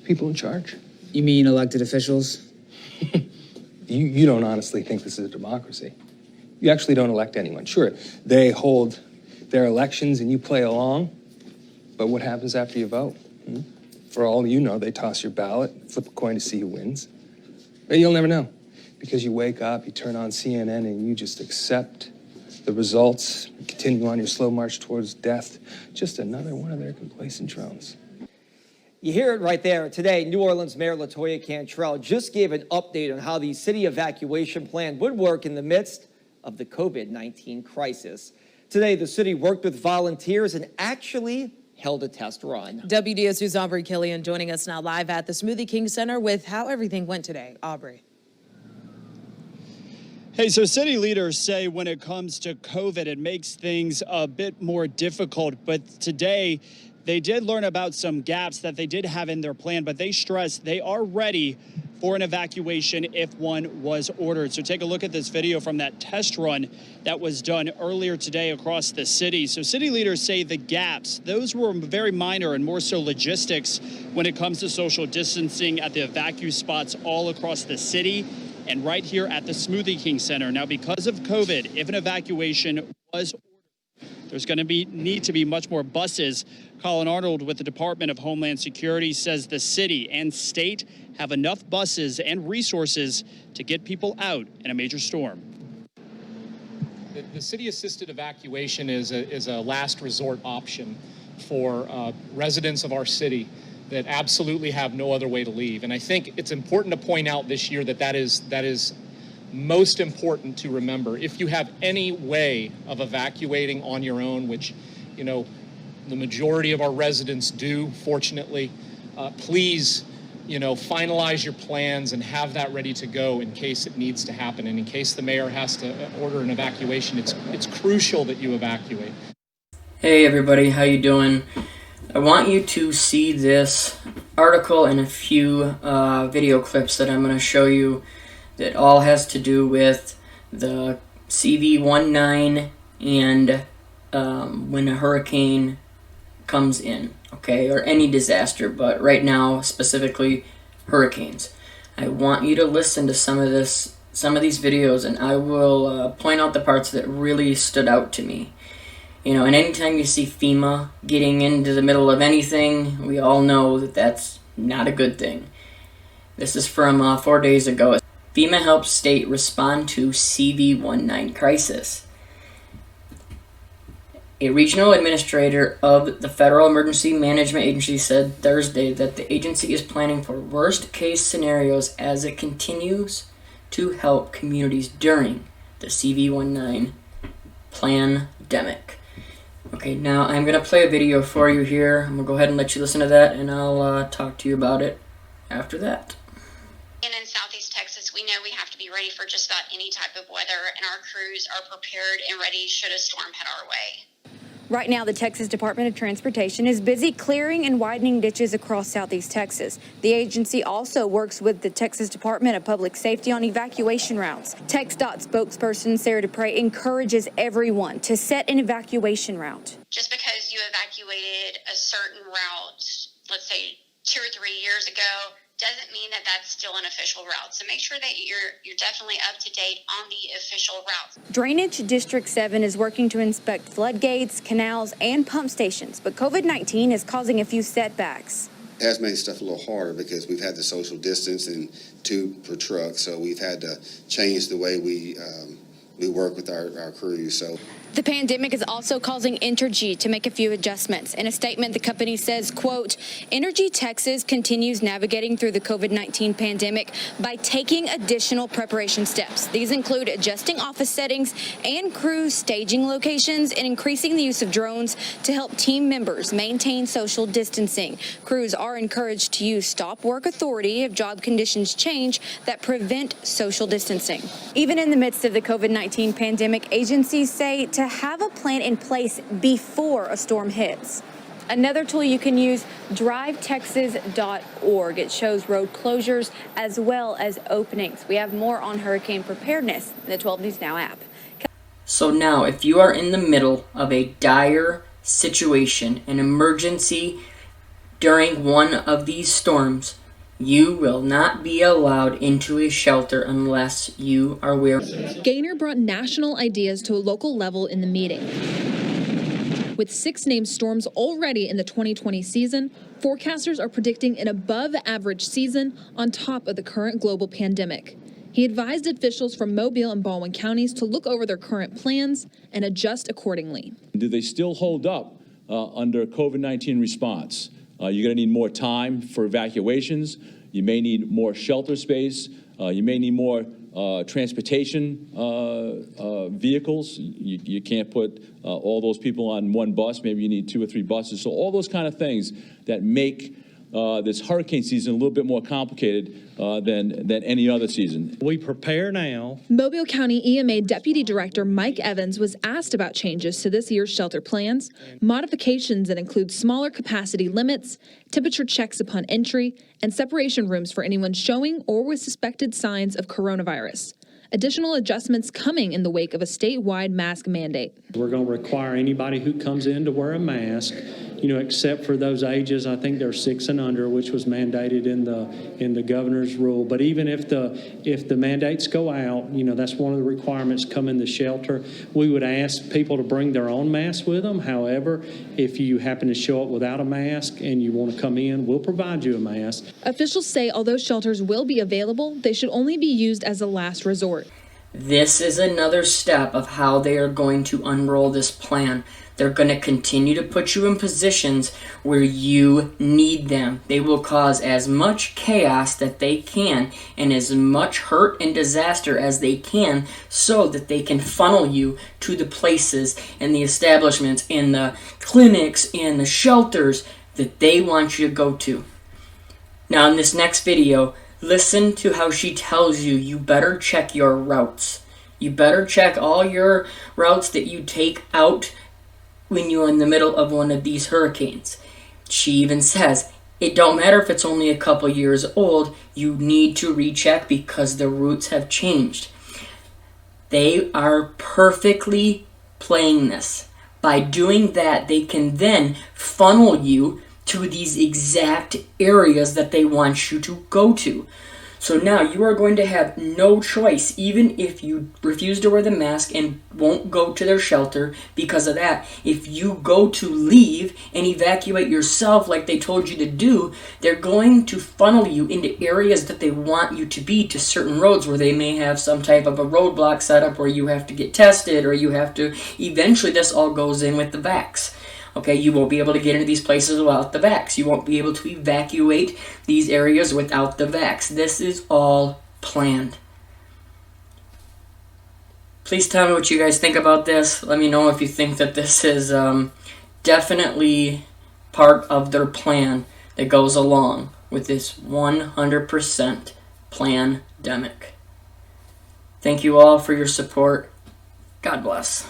people in charge. You mean elected officials? You don't honestly think this is a democracy. You actually don't elect anyone. Sure, they hold their elections and you play along, but what happens after you vote? For all you know, they toss your ballot, flip a coin to see who wins. But you'll never know, because you wake up, you turn on CNN, and you just accept the results, and continue on your slow march towards death. Just another one of their complacent drones. You hear it right there. Today, New Orleans Mayor LaToya Cantrell just gave an update on how the city evacuation plan would work in the midst of the COVID-19 crisis. Today, the city worked with volunteers and actually held a test run. WDSU's Aubrey Killian joining us now live at the Smoothie King Center with how everything went today. Aubrey. Hey, so city leaders say when it comes to COVID, it makes things a bit more difficult. But today, they did learn about some gaps that they did have in their plan, but they stress they are ready for an evacuation if one was ordered. So take a look at this video from that test run that was done earlier today across the city. So city leaders say the gaps, those were very minor and more so logistics when it comes to social distancing at the evacuation spots all across the city and right here at the Smoothie King Center. Now, because of COVID, if an evacuation was ordered, there's going to need to be much more buses. Colin Arnold with the Department of Homeland Security says the city and state have enough buses and resources to get people out in a major storm. The city-assisted evacuation is a last resort option for residents of our city that absolutely have no other way to leave. And I think it's important to point out this year that is most important to remember. If you have any way of evacuating on your own, which, you know, the majority of our residents do, fortunately, please, you know, finalize your plans and have that ready to go in case it needs to happen. And in case the mayor has to order an evacuation, it's crucial that you evacuate. Hey everybody, how you doing? I want you to see this article and a few video clips that I'm going to show you that all has to do with the CV-19 and when a hurricane comes in, okay, or any disaster, but right now specifically hurricanes. I want you to listen to some of these videos, and I will point out the parts that really stood out to me. You know, and anytime you see FEMA getting into the middle of anything, we all know that that's not a good thing. This is from 4 days ago. FEMA helps state respond to CV-19 crisis. A regional administrator of the Federal Emergency Management Agency said Thursday that the agency is planning for worst-case scenarios as it continues to help communities during the CV-19 pandemic. Okay, now I'm going to play a video for you here. I'm going to go ahead and let you listen to that, and I'll talk to you about it after that. And in Southeast Texas, we know we have to be ready for just about any type of weather, and our crews are prepared and ready should a storm head our way. Right now, the Texas Department of Transportation is busy clearing and widening ditches across Southeast Texas. The agency also works with the Texas Department of Public Safety on evacuation routes. TxDOT spokesperson Sarah Dupre encourages everyone to set an evacuation route. Just because you evacuated a certain route, let's say 2 or 3 years ago, doesn't mean that that's still an official route. So make sure that you're definitely up to date on the official routes. Drainage District 7 is working to inspect floodgates, canals, and pump stations, but COVID-19 is causing a few setbacks. It has made stuff a little harder because we've had the social distance and 2 per truck, so we've had to change the way we work with our crews. So the pandemic is also causing Entergy to make a few adjustments. In a statement, the company says, quote, Entergy Texas continues navigating through the COVID-19 pandemic by taking additional preparation steps. These include adjusting office settings and crew staging locations and increasing the use of drones to help team members maintain social distancing. Crews are encouraged to use stop work authority if job conditions change that prevent social distancing. Even in the midst of the COVID-19 pandemic, agencies say to have a plan in place before a storm hits. Another tool you can use, drivetexas.org. It shows road closures as well as openings. We have more on hurricane preparedness in the 12 News Now app. So now, if you are in the middle of a dire situation, an emergency, during one of these storms, you will not be allowed into a shelter unless you are wearing. Gaynor brought national ideas to a local level in the meeting. With 6 named storms already in the 2020 season, forecasters are predicting an above-average season on top of the current global pandemic. He advised officials from Mobile and Baldwin counties to look over their current plans and adjust accordingly. Do they still hold up under COVID-19 response? You're going to need more time for evacuations. You may need more shelter space. You may need more transportation vehicles. You can't put all those people on one bus. Maybe you need 2 or 3 buses. So all those kind of things that make this hurricane season a little bit more complicated than any other season. We prepare now. Mobile County EMA Deputy Director Mike Evans was asked about changes to this year's shelter plans, modifications that include smaller capacity limits, temperature checks upon entry, and separation rooms for anyone showing or with suspected signs of coronavirus. Additional adjustments coming in the wake of a statewide mask mandate. We're going to require anybody who comes in to wear a mask, except for those ages. I think they're 6 and under, which was mandated in the governor's rule. But even if the mandates go out, that's one of the requirements come in the shelter. We would ask people to bring their own mask with them. However, if you happen to show up without a mask and you want to come in, we'll provide you a mask. Officials say although shelters will be available, they should only be used as a last resort. This is another step of how they are going to unroll this plan. They're going to continue to put you in positions where you need them. They will cause as much chaos that they can and as much hurt and disaster as they can so that they can funnel you to the places and the establishments and the clinics and the shelters that they want you to go to. Now in this next video, listen to how she tells you you better check your routes. You better check all your routes that you take out when you're in the middle of one of these hurricanes. She even says, it don't matter if it's only a couple years old, you need to recheck because the routes have changed. They are perfectly playing this. By doing that, they can then funnel you to these exact areas that they want you to go to. So now you are going to have no choice, even if you refuse to wear the mask and won't go to their shelter because of that. If you go to leave and evacuate yourself like they told you to do, they're going to funnel you into areas that they want you to be, to certain roads where they may have some type of a roadblock set up where you have to get tested or you have to, eventually this all goes in with the vax. Okay, you won't be able to get into these places without the vax. You won't be able to evacuate these areas without the vax. This is all planned. Please tell me what you guys think about this. Let me know if you think that this is definitely part of their plan that goes along with this 100% pandemic. Thank you all for your support. God bless.